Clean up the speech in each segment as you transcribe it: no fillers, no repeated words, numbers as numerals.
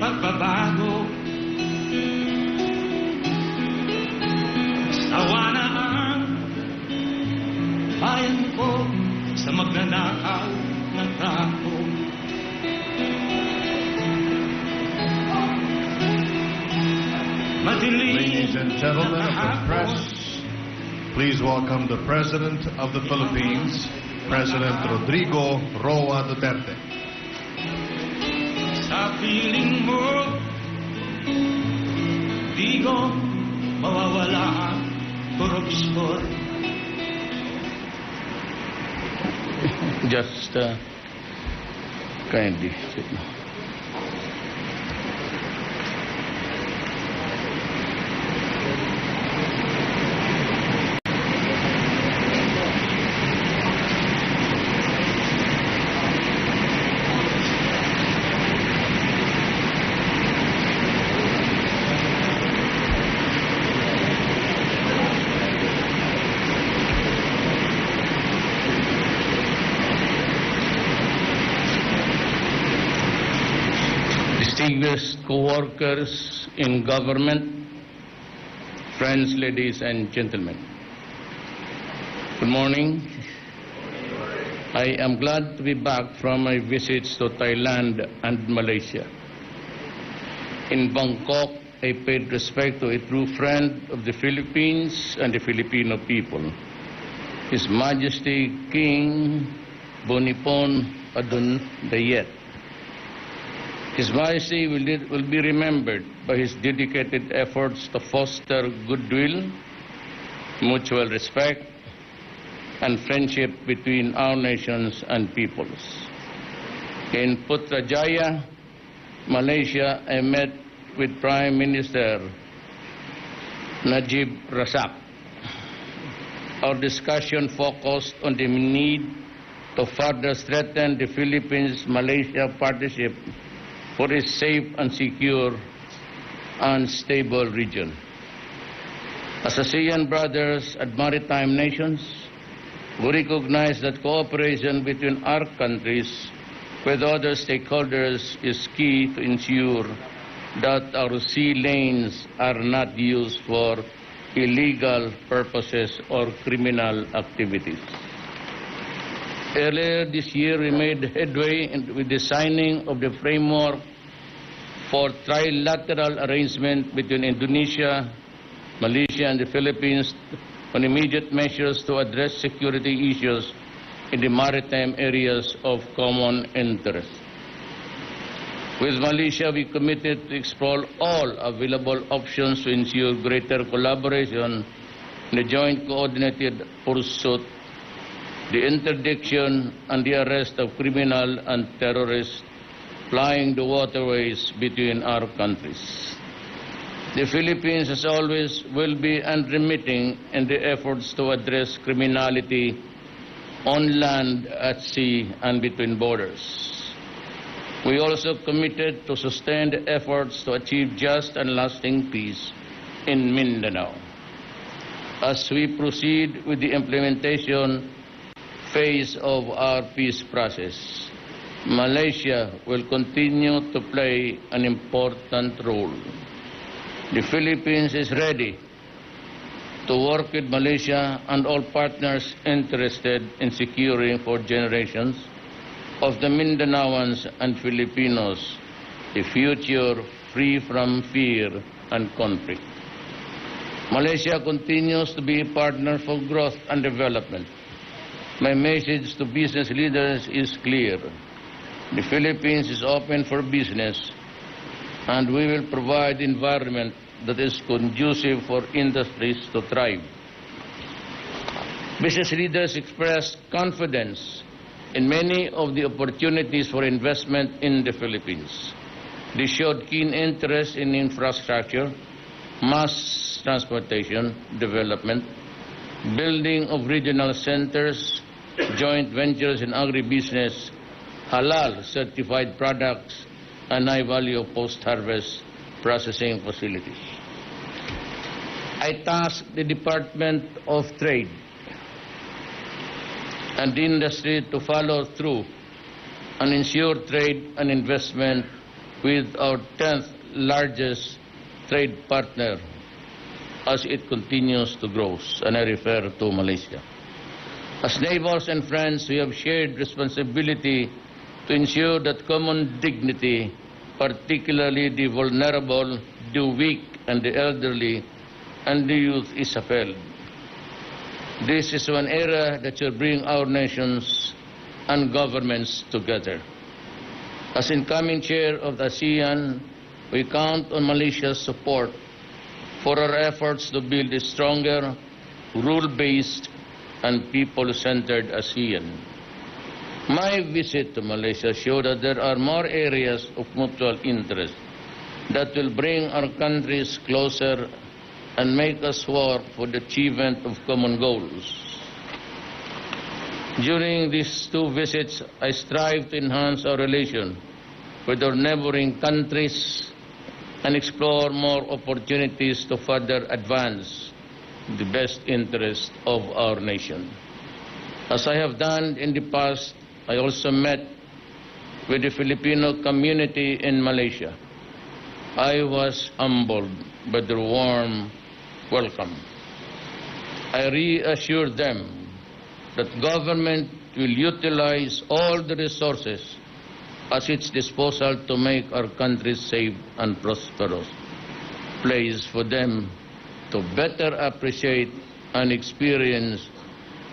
pagbabago. Sawa na ang bayan ko sa magnanakaw ng tao. Ladies and gentlemen of the press, please welcome the President of the Philippines, President Rodrigo Roa Duterte. Sa piling mo, di ko mawawala ang korupsyon. Just kindly sit now. Distinguished co-workers in government, friends, ladies and gentlemen. Good morning. I am glad to be back from my visits to Thailand and Malaysia. In Bangkok, I paid respect to a true friend of the Philippines and the Filipino people, His Majesty King Bonipon Adunayet. His Majesty will be remembered by his dedicated efforts to foster goodwill, mutual respect, and friendship between our nations and peoples. In Putrajaya, Malaysia, I met with Prime Minister Najib Razak. Our discussion focused on the need to further strengthen the Philippines-Malaysia partnership for a safe and secure and stable region. As ASEAN brothers and maritime nations, we recognize that cooperation between our countries with other stakeholders is key to ensure that our sea lanes are not used for illegal purposes or criminal activities. Earlier this year, we made headway with the signing of the framework for trilateral arrangement between Indonesia, Malaysia, and the Philippines on immediate measures to address security issues in the maritime areas of common interest. With Malaysia, we committed to explore all available options to ensure greater collaboration in the joint coordinated pursuit, the interdiction and the arrest of criminal and terrorists plying the waterways between our countries. The Philippines, as always, will be unremitting in the efforts to address criminality on land, at sea, and between borders. We also committed to sustain the efforts to achieve just and lasting peace in Mindanao. As we proceed with the implementation phase of our peace process, Malaysia will continue to play an important role. The Philippines is ready to work with Malaysia and all partners interested in securing for generations of the Mindanaoans and Filipinos a future free from fear and conflict. Malaysia continues to be a partner for growth and development. My message to business leaders is clear. The Philippines is open for business, and we will provide an environment that is conducive for industries to thrive. Business leaders expressed confidence in many of the opportunities for investment in the Philippines. They showed keen interest in infrastructure, mass transportation development, building of regional centers, joint ventures in agribusiness, halal certified products, and high-value post-harvest processing facilities. I tasked the Department of Trade and the industry to follow through and ensure trade and investment with our 10th largest trade partner as it continues to grow, and I refer to Malaysia. As neighbors and friends, we have shared responsibility to ensure that common dignity, particularly the vulnerable, the weak, and the elderly, and the youth, is upheld. This is one era that should bring our nations and governments together. As incoming chair of the ASEAN, we count on Malaysia's support for our efforts to build a stronger, rule-based, and people-centered ASEAN. My visit to Malaysia showed that there are more areas of mutual interest that will bring our countries closer and make us work for the achievement of common goals. During these two visits, I strive to enhance our relation with our neighboring countries and explore more opportunities to further advance the best interest of our nation. As I have done in the past, I also met with the Filipino community in Malaysia. I was humbled by their warm welcome. I reassured them that government will utilize all the resources at its disposal to make our country safe and prosperous place for them to better appreciate and experience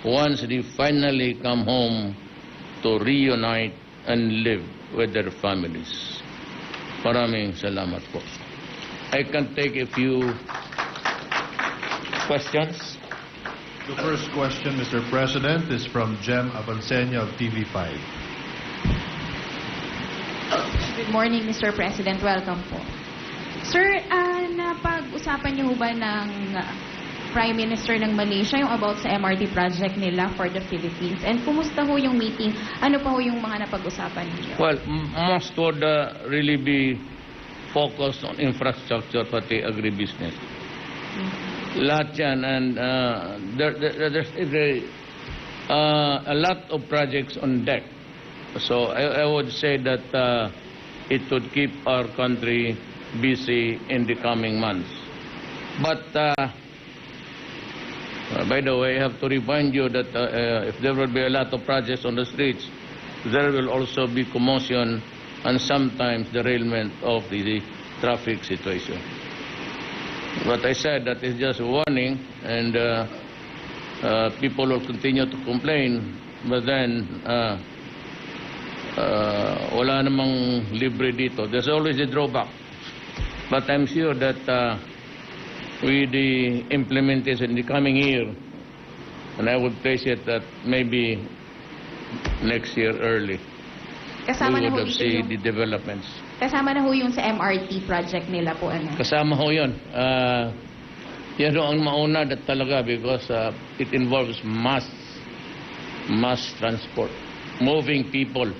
once they finally come home to reunite and live with their families. Maraming salamat po. I can take a few questions. The first question, Mr. President, is from Jem Avancenia of TV5. Good morning, Mr. President. Welcome po. Sir, napag-usapan niyo ba ng Prime Minister ng Malaysia yung about sa MRT project nila for the Philippines? And kumusta ho yung meeting? Ano pa ho yung mga napag-usapan niyo? Well, most would really be focused on infrastructure, pati agribusiness. Lahat yan, and there's a lot of projects on deck. So I would say that it would keep our country busy in the coming months. But by the way, I have to remind you that if there will be a lot of projects on the streets, there will also be commotion and sometimes derailment of the traffic situation. But I said that is just a warning, and people will continue to complain, but then wala namang libre dito. There's always a drawback. But I'm sure that with the implementation in the coming year, and I would place it that maybe next year early, Kasama we na ho would have dito seen yung, the developments. kasama na ho yung sa MRT project nila po, ano? Kasama ho yun. Yan ho ang mauna that talaga because it involves mass transport, moving people.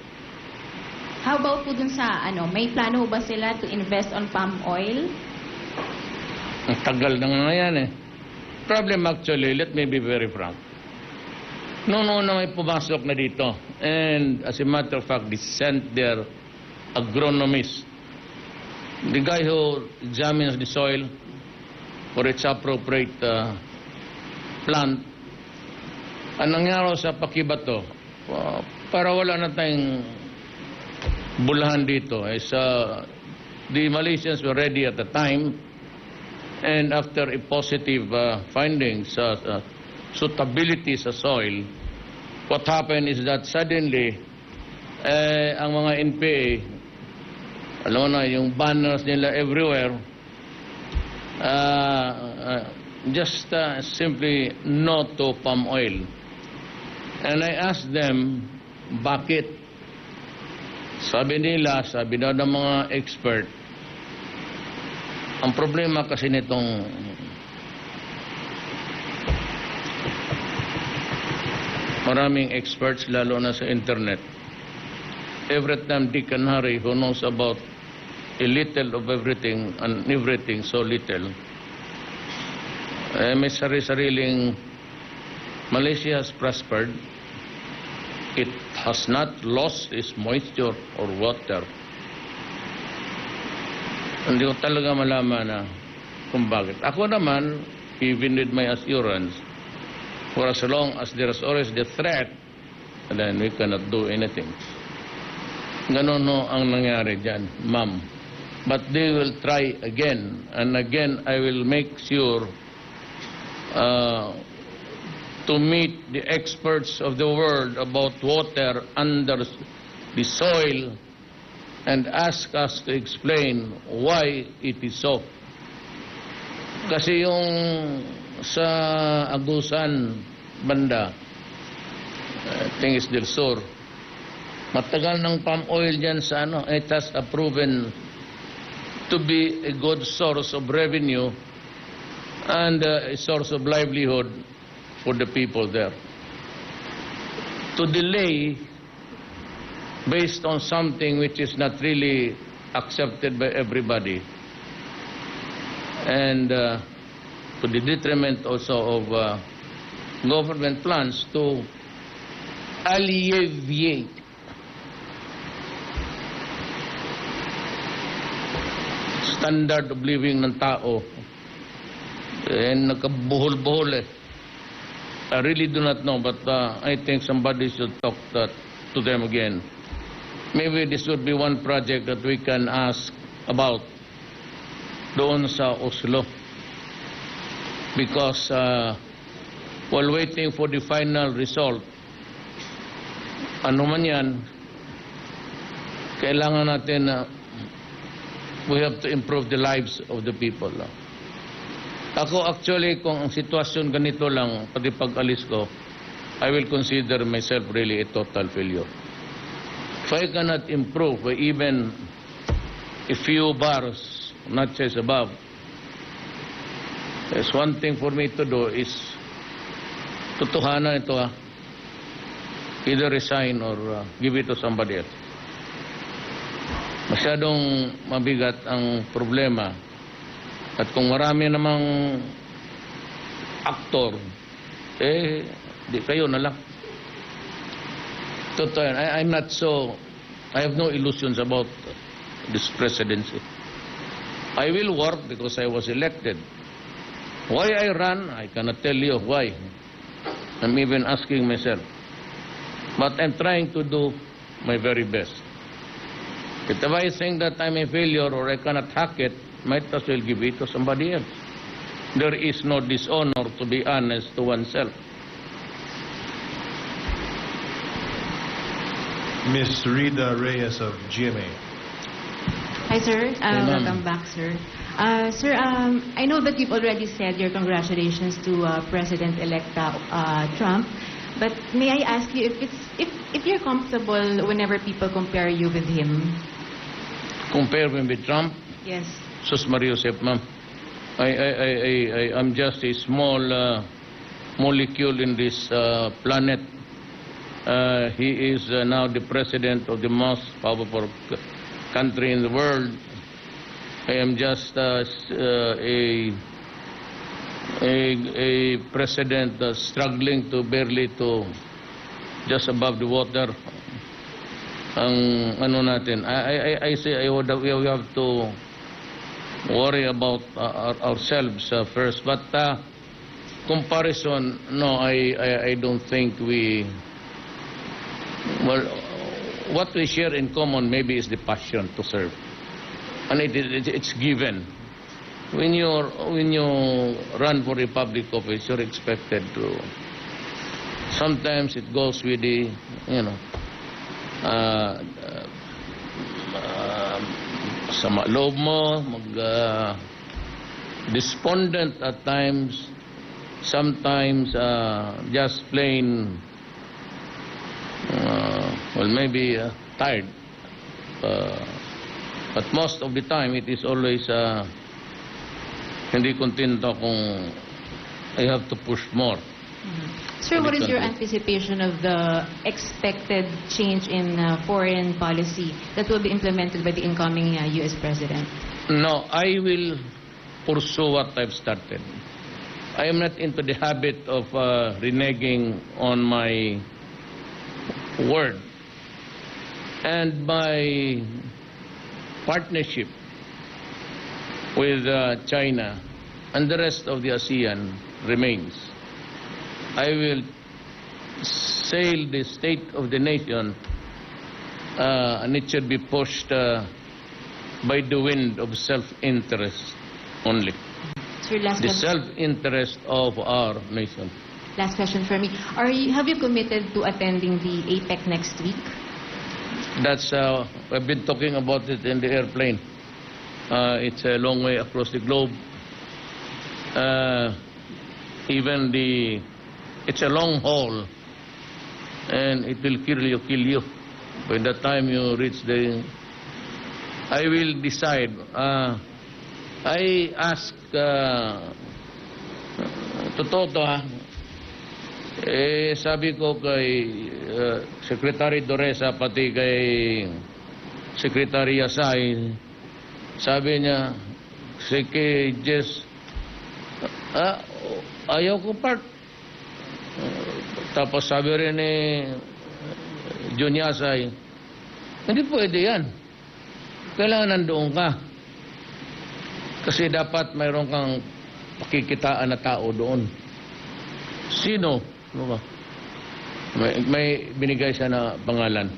How about po dun sa, may plano ho ba sila to invest on palm oil? Ang tagal na nga yan eh. Problem actually, let me be very frank. Noong may pumasok na dito, and as a matter of fact, they sent their agronomist, the guy who examines the soil for its appropriate plant. Ang nangyari sa pakibato, para wala na tayong bulahan dito, is the Malaysians were ready at the time, and after a positive findings sa suitability sa soil, what happened is that suddenly ang mga NPA, alam na yung banners nila everywhere, just simply no to palm oil. And I asked them, bakit? Sabi daw ng mga expert, ang problema kasi nitong maraming experts, lalo na sa internet, every time Dick and Harry who knows about a little of everything and everything so little, may sariling Malaysia has prospered. It has not lost its moisture or water. Hindi ko talaga malaman na kung bakit. Ako naman, even with my assurance, for as long as there is always the threat, then we cannot do anything. Ganon no ang nangyari dyan, ma'am. But they will try again, and again I will make sure to meet the experts of the world about water under the soil and ask us to explain why it is so. Kasi yung sa Agusan banda, Tingis del Sur, matagal ng palm oil dyan sa ano, it has proven to be a good source of revenue and a source of livelihood for the people there. To delay based on something which is not really accepted by everybody and to the detriment also of government plans to alleviate standard of living ng tao, and nagkabuhol-buhol eh. I really do not know, but I think somebody should talk to them again. Maybe this would be one project that we can ask about doon sa Oslo. Because while waiting for the final result, ano man yan, kailangan natin we have to improve the lives of the people. Ako actually, kung ang sitwasyon ganito lang, pati pag-alis ko, I will consider myself really a total failure. If I cannot improve by even a few bars, notches above, there's one thing for me to do is tutuhanan ito either resign or give it to somebody else. Masyadong mabigat ang problema. At kung marami namang aktor, di kayo na lang. Totoo, I'm not so, I have no illusions about this presidency. I will work because I was elected. Why I run, I cannot tell you why. I'm even asking myself. But I'm trying to do my very best. If I think that I'm a failure or I cannot hack it, might as well give it to somebody else. There is no dishonor, to be honest, to oneself. Ms. Rita Reyes of GMA. Hi, sir. ma'am. Welcome back, sir. Sir, I know that you've already said your congratulations to President-elect Trump, but may I ask you if you're comfortable whenever people compare you with him? Compare me with Trump? Yes. Sus Maria Josep, ma'am. I'm just a small molecule in this planet. He is now the president of the most powerful country in the world. I am just a president struggling to barely to just above the water. Ang ano natin, I say we have to worry about ourselves first. But comparison, no, I don't think we. Well, what we share in common maybe is the passion to serve, and it's given. When you run for a public office, you're expected to. Sometimes it goes with the, sama loob mo, despondent at times, sometimes just plain, well, maybe tired. But most of the time, it is always hindi kontento kung I have to push more. Sir, what is your anticipation of the expected change in foreign policy that will be implemented by the incoming U.S. President? No, I will pursue what I've started. I am not into the habit of reneging on my word. And my partnership with China and the rest of the ASEAN remains. I will sail the state of the nation and it should be pushed by the wind of self-interest only. Sir, last The question. self-interest of our nation. Last question for me. Have you committed to attending the APEC next week? That's I've been talking about it in the airplane. It's a long way across the globe. It's a long haul, and it will kill you. By the time you reach I will decide. I ask, totoo to ha, sabi ko kay Secretary Doresa, pati kay Secretary Yasay, sabi niya, sige, Jess, ayaw ko part. Tapos sabi rin ni Jun Yasay, hindi pwede yan. Kailangan nandoon ka. Kasi dapat mayroon kang pakikitaan na tao doon. Sino? Ano ba? May binigay siya na pangalan.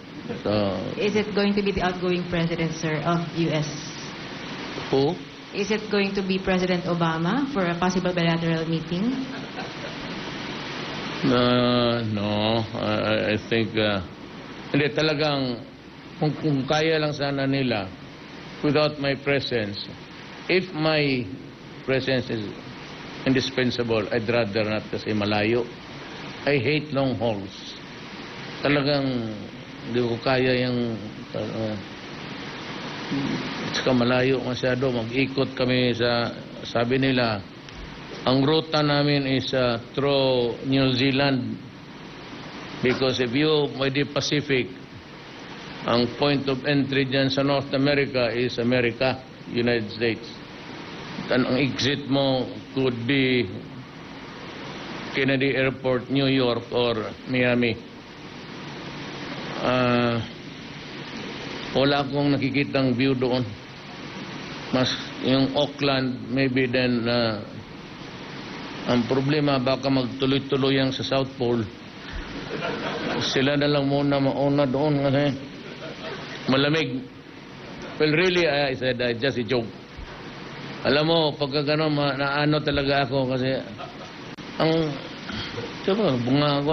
So, Is it going to be the outgoing president, sir, of U.S.? who? Is it going to be President Obama for a possible bilateral meeting? No. I think, hindi talagang, kung kaya lang sana nila, without my presence, if my presence is indispensable, I'd rather not kasi malayo. I hate long hauls. Talagang hindi ko kaya yung saka malayo masyado. Mag-ikot kami sa, sabi nila, ang ruta namin is through New Zealand. Because if you, by the Pacific, ang point of entry dyan sa North America is America, United States. Ang exit mo could be Kennedy Airport, New York, or Miami. Wala akong nakikitang view doon. Mas yung Auckland, maybe then, ang problema, baka magtuloy-tuloy yang sa South Pole. Sila na lang muna mauna doon kasi malamig. Well, really, I said, just a joke. Alam mo, pagka gano'n, naano talaga ako kasi ang, diba, bunga ako,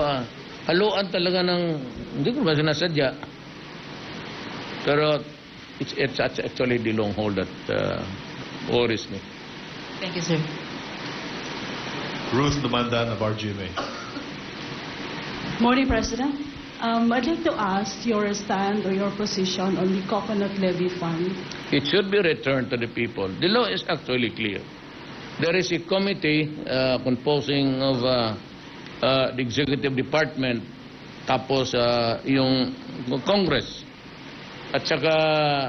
haluan talaga ng, hindi ko ba sinasadya. Pero, it's actually the long haul that worries me. Thank you, sir. Ruth Dumandan of RGMA. Morning, President. I'd like to ask your stand or your position on the coconut levy fund. It should be returned to the people. The law is actually clear. There is a committee composing of the executive department, tapos yung Congress, at saka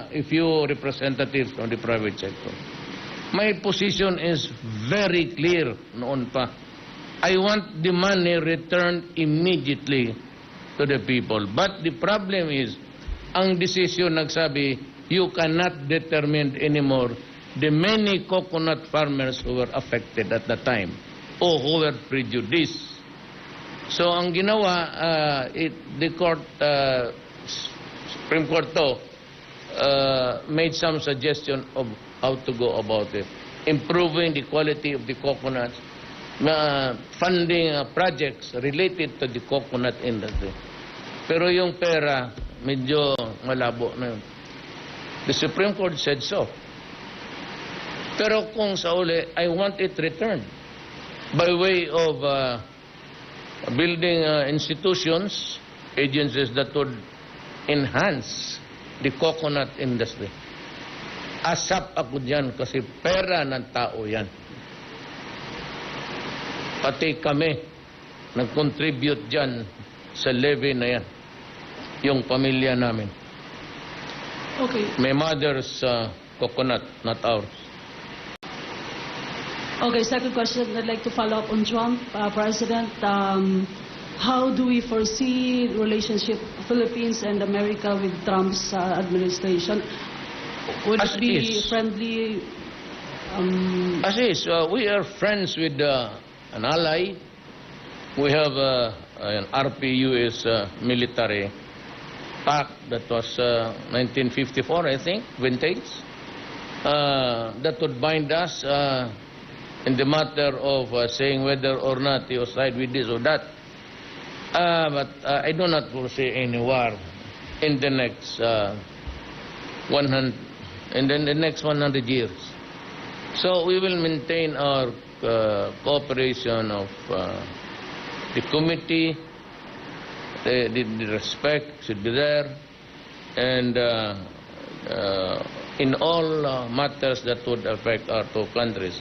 a few representatives from the private sector. My position is very clear noon pa. I want the money returned immediately to the people. But the problem is, ang decision nagsabi, you cannot determine anymore the many coconut farmers who were affected at the time or who were prejudiced. So ang ginawa, the court, Supreme Court made some suggestion of how to go about it. Improving the quality of the coconuts, funding projects related to the coconut industry. Pero yung pera, medyo malabo na yun. The Supreme Court said so. Pero kung sa uli, I want it returned by way of building institutions, agencies that would enhance the coconut industry. Asap ako dyan kasi pera ng tao yan. Pati kami nag-contribute dyan sa levy na yan. Yung pamilya namin. Okay. My mother's coconut, not ours. Okay, second question, I'd like to follow up on Trump. President, how do we foresee relationship Philippines and America with Trump's administration? Would As it be is. friendly As is, we are friends with an ally. We have an RP-US military pact that was 1954, I think, vintage. That would bind us in the matter of saying whether or not you side with this or that. But I do not foresee any war in the next 100 years. So we will maintain our cooperation of the committee. The respect should be there, and in all matters that would affect our two countries,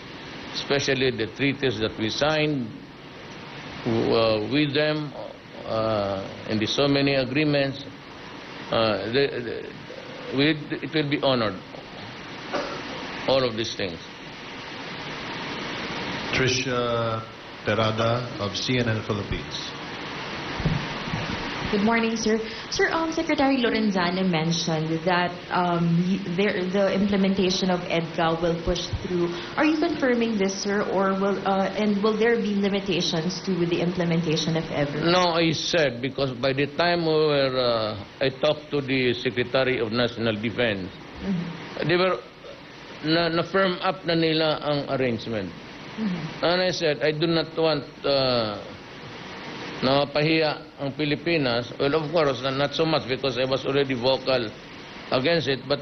especially the treaties that we signed with them, in the so many agreements, it will be honored, all of these things. Trisha Terada of CNN Philippines. Good morning, sir. Sir, Secretary Lorenzana mentioned that the implementation of EDCA will push through. Are you confirming this, sir, or will there be limitations to the implementation of EDCA? No, I said, because by the time I talked to the Secretary of National Defense, they were na-firm up na nila ang arrangement. And I said, I do not want na pahiya ang Pilipinas. Well, of course, not so much because I was already vocal against it, but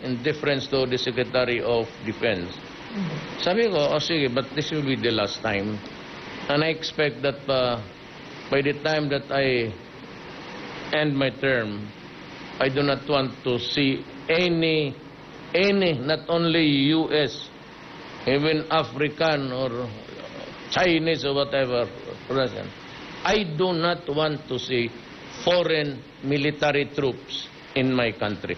in deference to the Secretary of Defense. Sabi ko, oh sige, but this will be the last time. And I expect that by the time that I end my term, I do not want to see any, not only U.S., even African or Chinese or whatever, present. I do not want to see foreign military troops in my country.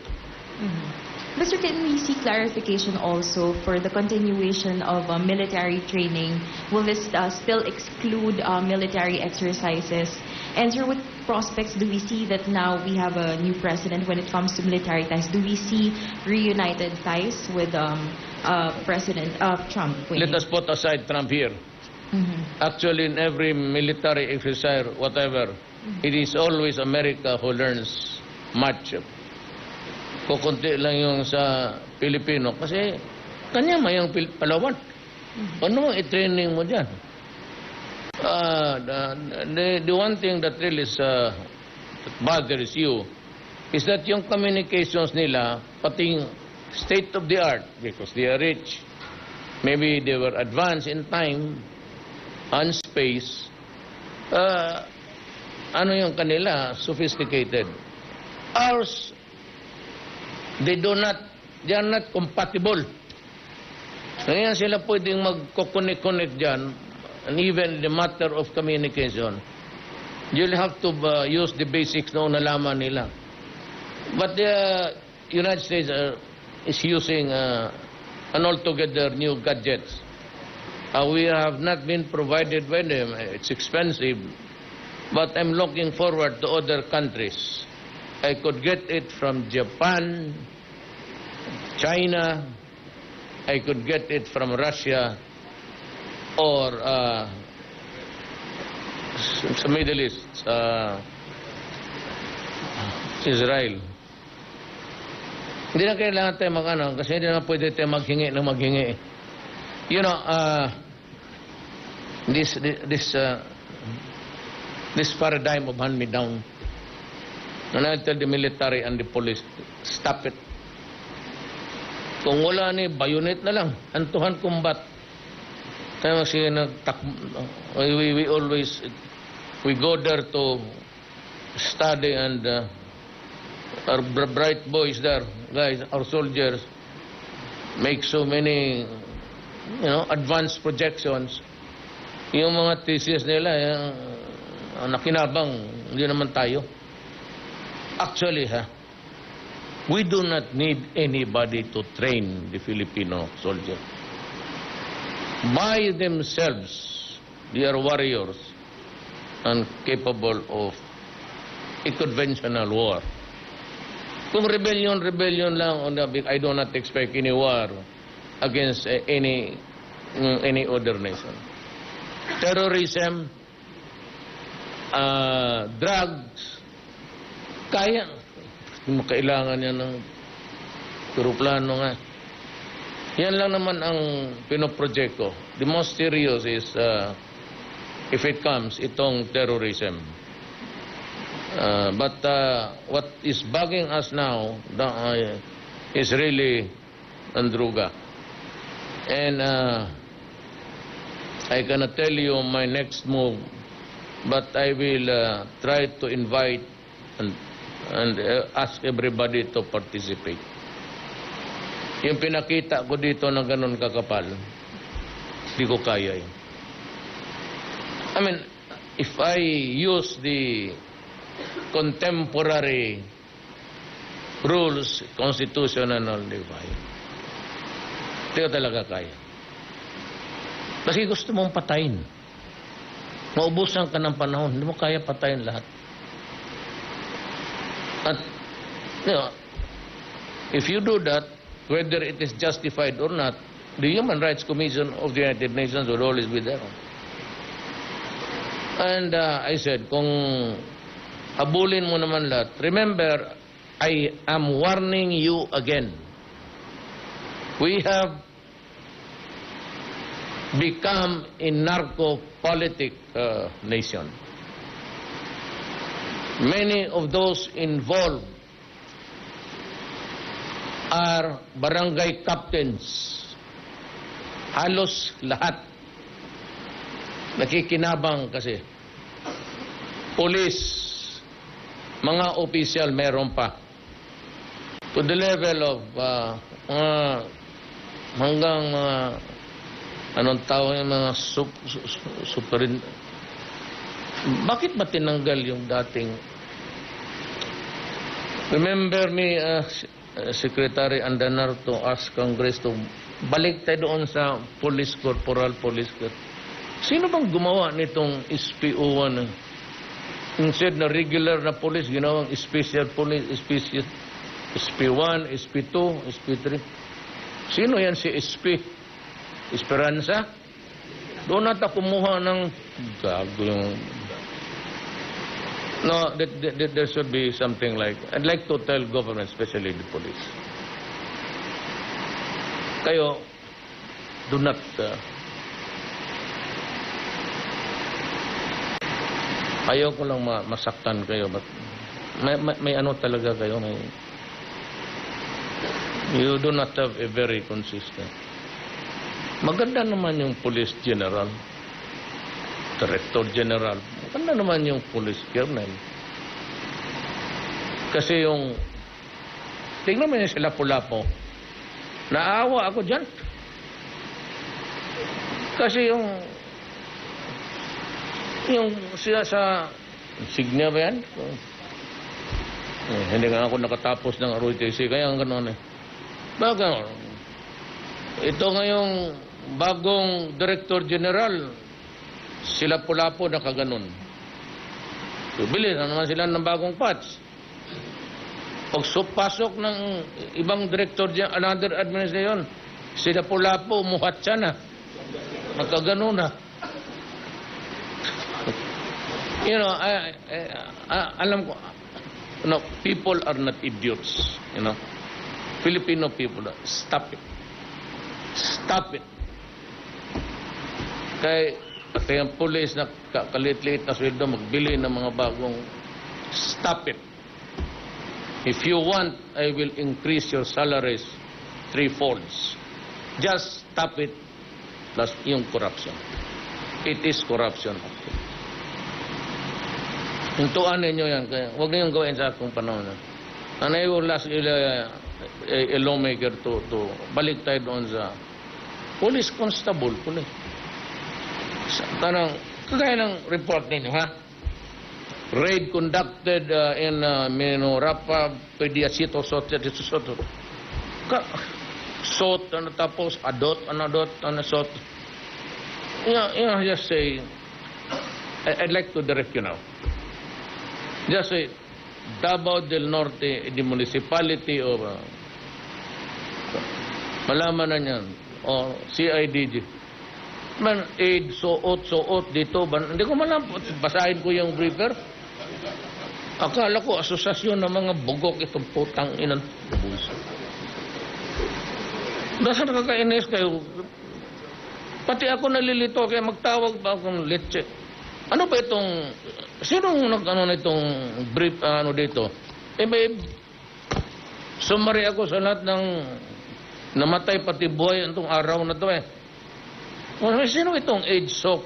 Mr. Can we see clarification also for the continuation of military training? Will this still exclude military exercises? And sir, what prospects do we see that now we have a new president when it comes to military ties? Do we see reunited ties with President Trump? Let us put aside Trump here. Actually, in every military exercise, whatever, it is always America who learns much. Kukunti lang yung sa Pilipino kasi kanya mayang Palawan. Ano ang i-training mo dyan? The one thing that really that bothers you is that yung communications nila, pati state of the art, because they are rich, maybe they were advanced in time and space, ano yung kanila, sophisticated. Ours, they are not compatible. Kaya sila pwedeng mag-connect dyan, and even the matter of communication, you'll have to use the basics na nalaman nila. But the United States is using an altogether new gadgets. We have not been provided by them. It's expensive. But I'm looking forward to other countries. I could get it from Japan, China. I could get it from Russia or sa Middle East, Israel. Hindi na kailangan tayo mag-ano kasi hindi na pwede tayo maghingi na maghingi. You know, this paradigm of hand-me-down, and I tell the military and the police, stop it. Kung wala ni, bayonet na lang, antuhan combat. Kaya kasi we go there to study, and our bright boys there, guys, our soldiers, make so many, advanced projections. Yung mga thesis nila, nakinabang, hindi naman tayo. Actually, we do not need anybody to train the Filipino soldiers. By themselves, they are warriors and capable of a conventional war. Kung rebellion lang, I do not expect any war against any other nation. Terrorism, drugs, kaya. Kailangan yan ng eroplano nga. Yan lang naman ang pinoproject ko. The most serious is, if it comes, itong terrorism. But what is bugging us now is really Andruga. And I cannot tell you my next move, but I will try to invite and ask everybody to participate. Yung pinakita ko dito na ganun kakapal, hindi ko kaya yun. I mean, if I use the contemporary rules, constitutional divide, hindi ko talaga kaya. Kasi gusto mong patayin. Maubusan ka ng panahon, hindi mo kaya patayin lahat. At, if you do that, whether it is justified or not, the Human Rights Commission of the United Nations will always be there. And I said, kung habulin mo naman lahat, remember, I am warning you again. We have become a narco-politic nation. Many of those involved are barangay captains. Halos lahat nakikinabang kasi. Police, mga opisyal meron pa. To the level of hanggang anong tawag yung mga superin. Bakit ba tinanggal yung dating? Remember me, Secretary Andanar, to ask Congress to balik tayo doon sa police corporal, police corporal. Sino bang gumawa nitong SPO1? Instead na regular na police, ginawang special police, SP1, SP2, SP3. Sino yan si SP? Esperanza? Doon nata kumuha ng gago yung... No, there should be something like... I'd like to tell government, especially the police. Kayo, do not... ayaw ko lang masaktan kayo. But may ano talaga kayo. You do not have a very consistent... Maganda naman yung Police General, Director General. Maganda naman yung Police Colonel. Kasi yung... Tingnan mo yung sila Lapu-Lapu. Naawa ako dyan. Kasi yung siya sa... Signia ba yan? Hindi nga ako nakatapos ng ROTC. Kaya ang gano'n eh. Baga, ito ngayong bagong Director General, sila Lapu-Lapu nakaganon. So, bilhin na naman sila ng bagong patch. Pagpasok ng ibang Director General, another administration, sila Lapu-Lapu, muhat siya na. Nakaganon na. You know, alam ko, people are not idiots, you know. Filipino people, stop it. Stop it. Kaya ang police na kalit-liit na sweldo magbili ng mga bagong, stop it. If you want, I will increase your salaries 3-folds. Just stop it. Plus yung corruption. It is corruption. Hintuan ninyo yan. Kaya huwag ninyong gawin sa akong panahon. And I will ask a lawmaker to balik tayo doon sa police constable. Tanong, kagaya ng report ninyo, ha? Raid conducted in Minorapa, Pediasito, Soto. Sot, tapos adot, sot. Just say, I'd like to direct you now. Just say, Davao del Norte, the municipality of... malaman na niyan, o CIDG. Man, aid, suot dito. Hindi ko malam, basahin ko yung briefer. Akala ko asosasyon ng mga bugok itong putang inang bubuso. Basta nakakainis kayo. Pati ako nalilito kaya magtawag pa akong leche. Ano ba itong, sinong nag-ano na itong brief, dito? May summary ako sa lahat ng namatay pati buhay itong araw na to eh. Sino itong age soak?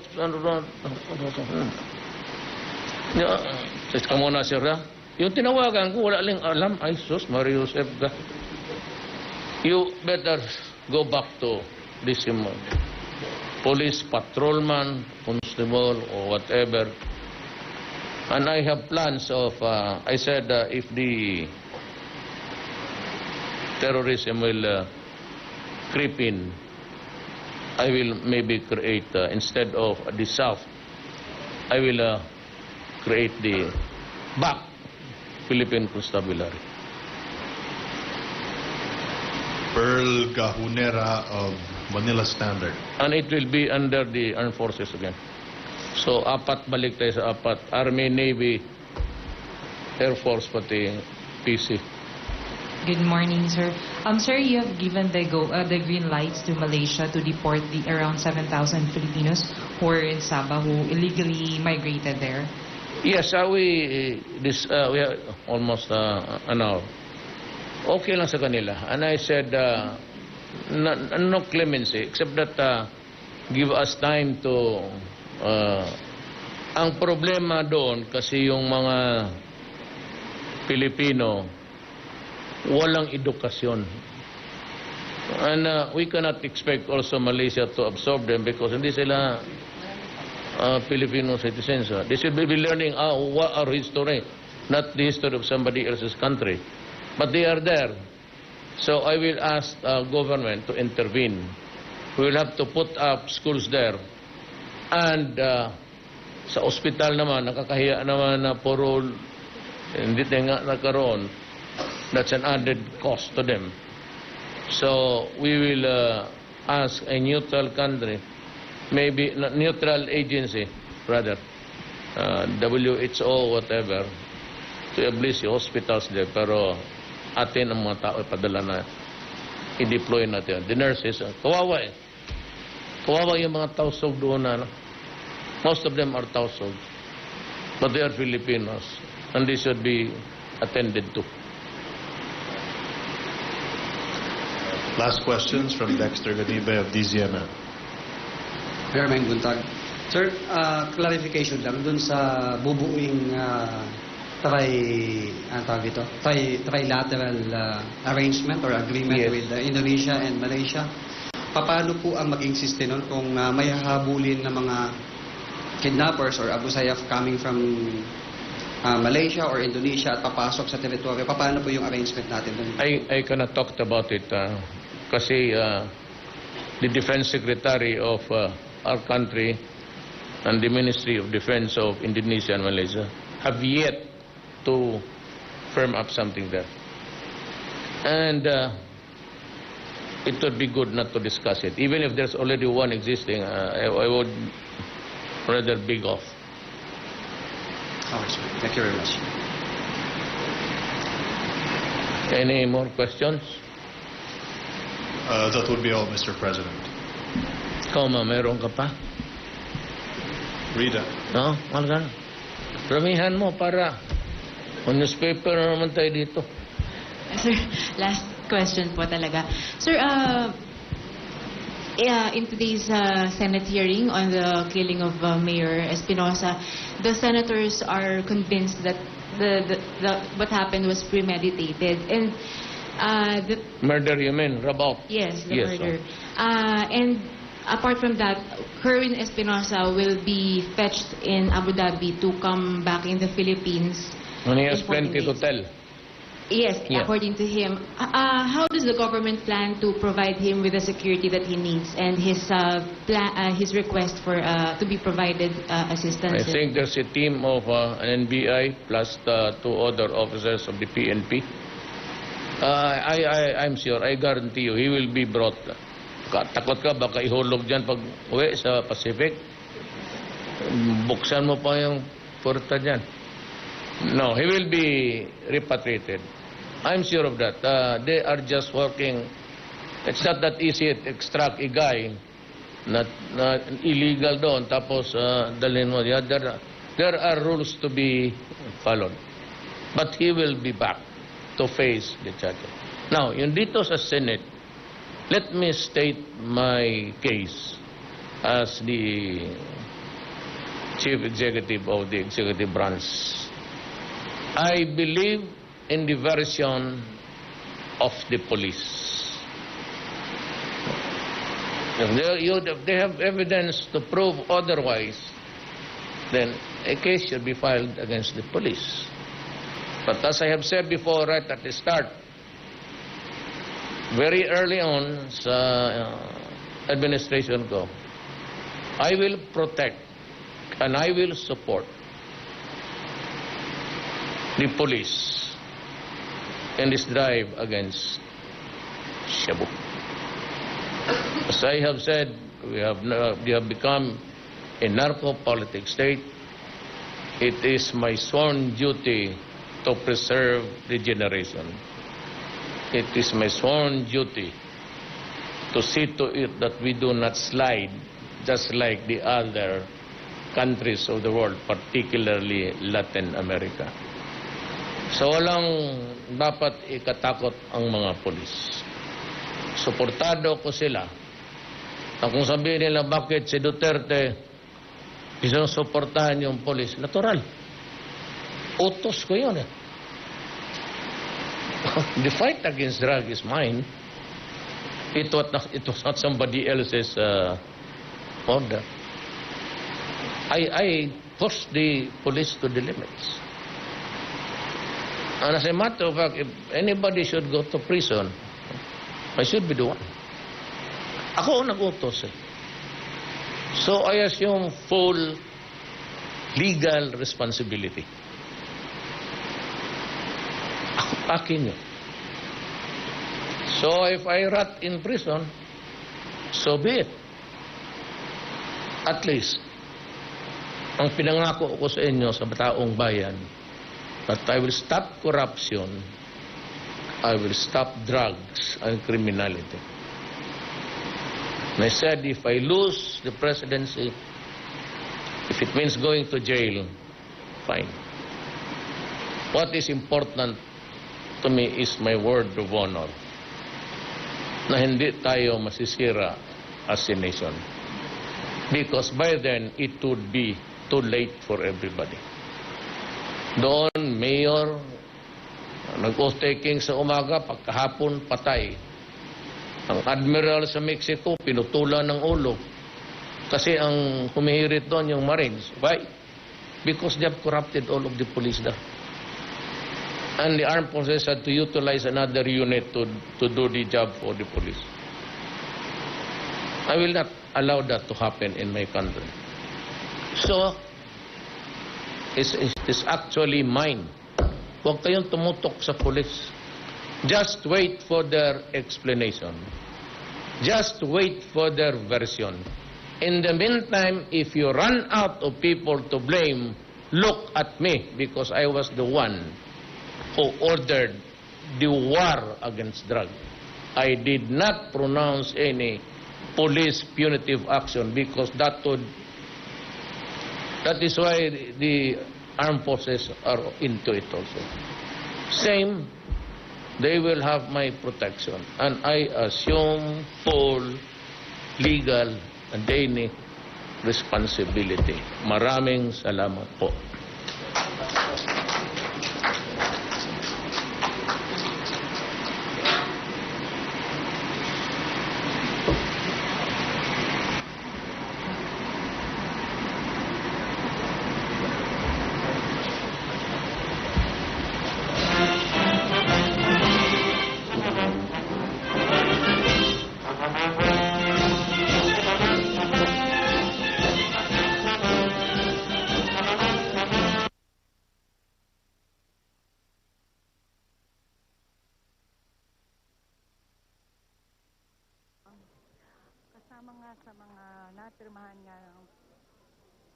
Ka muna, sir, ha? Yung tinawagan ko, wala lang alam. Ay, sus, Mario Joseph ka. You better go back to this police patrolman, constable, or whatever. And I have plans of, I said, if the terrorism will creep in, I will maybe create, instead of the south, I will create the back Philippine Constabulary. Pearl Gahunera of Manila Standard. And it will be under the armed forces again. So, apat balik tayo sa apat. Army, Navy, Air Force, pati PC. Good morning, sir. Sir, you have given the green lights to Malaysia to deport the around 7,000 Filipinos who are in Sabah who illegally migrated there. Yes, we are almost an hour. Okay lang sa kanila. And I said, no clemency, except that give us time to... ang problema doon, kasi yung mga Pilipino, walang edukasyon. And we cannot expect also Malaysia to absorb them because hindi sila Filipino citizens. They should be learning our history, not the history of somebody else's country. But they are there. So I will ask government to intervene. We will have to put up schools there. And sa ospital naman, nakakahiya naman na puro hindi nga nakaroon. That's an added cost to them. So we will ask a neutral country, maybe neutral agency, rather, WHO, whatever, to establish hospitals there. Pero atin ang mga tao padala na i-deploy natin. The nurses, kawawa eh. Kawawa yung mga tausog doon na. Most of them are tausog. But they are Filipinos. And they should be attended to. Last questions from Dexter Ganibe of DZMM. Mayorman Buntag. Sir, clarification lang dun sa bubuing trilateral arrangement or agreement Yes. with Indonesia and Malaysia. Paano po ang maging system nun kung may hahabulin na mga kidnappers or Abu Sayyaf coming from Malaysia or Indonesia at papasok sa teritoryo? Paano po yung arrangement natin dun? I cannot talk about it kasi the Defense Secretary of our country and the Ministry of Defense of Indonesia and Malaysia have yet to firm up something there. And it would be good not to discuss it. Even if there's already one existing, I would rather beg off. Okay, sir. Thank you very much. Any more questions? That would be all, Mr. President. Ikaw, meron ka pa? Rita. No? Malgan. Ramihan mo para newspaper na naman tayo dito. Sir, last question po talaga. Sir, in today's Senate hearing on the killing of Mayor Espinosa, the senators are convinced that what happened was premeditated. And the Murder, you mean? Rabaut? yes, the Yes, murder. And apart from that, Kerwin Espinosa will be fetched in Abu Dhabi to come back in the Philippines. And he has in 14 plenty to days. tell. Yes, Yeah. according to him. How does the government plan to provide him with the security that he needs and his request for to be provided assistance? I think there's a team of an NBI plus the two other officers of the PNP. I'm sure, I guarantee you, he will be brought Takot ka, baka ihulog dyan pag uwi sa Pacific. Buksan mo pa yung porta dyan. No, he will be repatriated. I'm sure of that. They are just working. It's not that easy to extract a guy na illegal doon, tapos dalhin mo. Yeah, there are rules to be followed. But he will be back to face the charges. Now, yung dito sa Senate, let me state my case as the Chief Executive of the Executive Branch. I believe in the version of the police. If they have evidence to prove otherwise, then a case should be filed against the police. But as I have said before, right at the start, very early on sa administration ko, I will protect and I will support the police in this drive against Shabu. As I have said, we have become a narco-politic state. It is my sworn duty to preserve the generation. It is my sworn duty to see to it that we do not slide just like the other countries of the world, particularly Latin America. So walang dapat ikatakot ang mga polis. Suportado ko sila. At kung sabihin nila bakit si Duterte sinusuportahan yung polis, natural. Utos ko yun eh. The fight against drug is mine. It was not somebody else's order. I pushed the police to the limits. And as a matter of fact, if anybody should go to prison, I should be the one. Ako ang nag-utos eh. So I assume full legal responsibility. Akin yun. So if I rot in prison, so be it. At least, ang pinangako ko sa inyo sa taong bayan, that I will stop corruption, I will stop drugs and criminality. And I said, if I lose the presidency, if it means going to jail, fine. What is important to me is my word of honor, na hindi tayo masisira as a nation. Because by then, it would be too late for everybody. Doon, mayor, nag-oath-taking sa umaga, pagkahapon, patay. Ang admiral sa Mexico, pinutulan ng ulo. Kasi ang humihirit doon yung Marines. Why? Because they have corrupted all of the police there. And the armed forces had to utilize another unit to do the job for the police. I will not allow that to happen in my country. So, it's actually mine. Huwag kayong tumutok sa police. Just wait for their explanation. Just wait for their version. In the meantime, if you run out of people to blame, look at me, because I was the one who ordered the war against drugs. I did not pronounce any police punitive action because that is why the armed forces are into it also. Same, they will have my protection, and I assume full legal and daily responsibility. Maraming salamat po. kasama nga sa mga napirmahan nga ng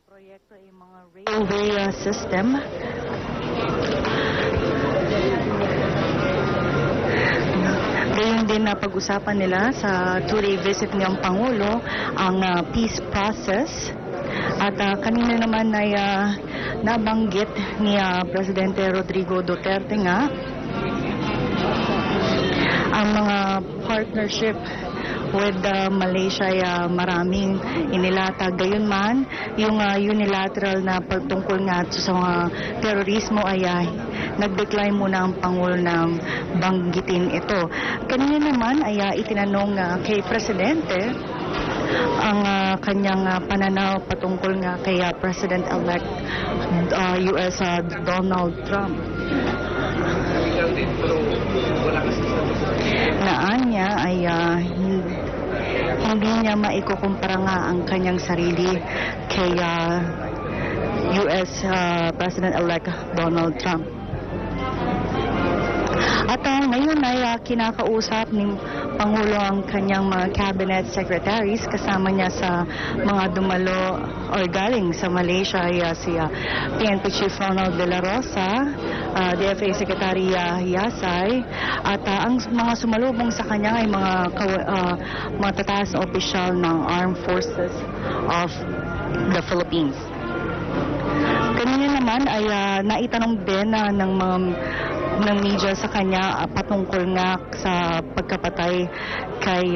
proyekto ay mga railway system. Gayon din na pag-usapan nila sa two-day visit ng Pangulo ang peace process. At kanina naman ay nabanggit ni Presidente Rodrigo Duterte nga ang mga partnership with Malaysia ay maraming inilatag. Gayon man, yung unilateral na pagtungkol nga sa mga terorismo ay nag-decline muna ang Pangulo na banggitin ito. Kanina naman ay itinanong kay Presidente ang kanyang pananaw patungkol nga kay President-elect US Donald Trump. Naan niya ay hindi niya maikukumpara nga ang kanyang sarili kay US President-elect Donald Trump. At ngayon ay kinakausap ng Pangulo ang kanyang mga cabinet secretaries, kasama niya sa mga dumalo or galing sa Malaysia ay si PNP Chief Ronald De La Rosa, DFA Secretary Yasay, at ang mga sumalubong sa kanya ay mga tataas na opisyal ng Armed Forces of the Philippines. Kanina naman ay naitanong din ng media sa kanya patungkol nga sa pagkapatay kay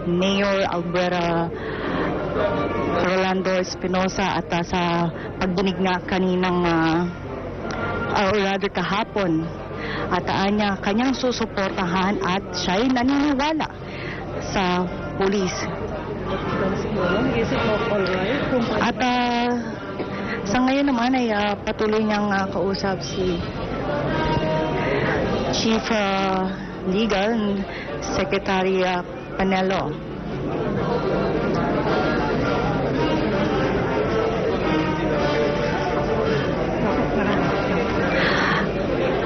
Mayor Alberta Rolando Espinosa at sa pagdinig nga kaninang or rather kahapon at kanyang susuportahan at siya'y naniniwala sa pulis. At sa ngayon naman ay patuloy niyang kausap si Chief Legal Secretary Panelo.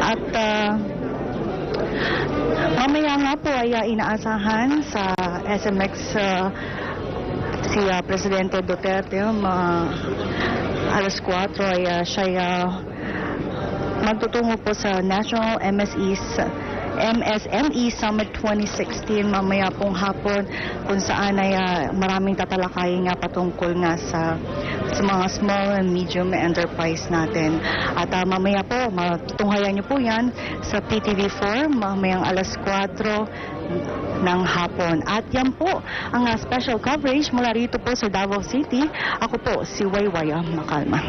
At mamaya nga po ay inaasahan sa SMX si Presidente Duterte. Alas 4 ay siya magtutungo po sa National MSME Summit 2016 mamaya pong hapon, kung saan ay maraming tatalakayin nga patungkol nga sa mga small and medium enterprise natin. At mamaya po, matutunghayan niyo po yan sa PTV4 mamayang alas 4 ng hapon. At yan po ang special coverage mula rito po sa Davao City. Ako po si Waywaya Makalma.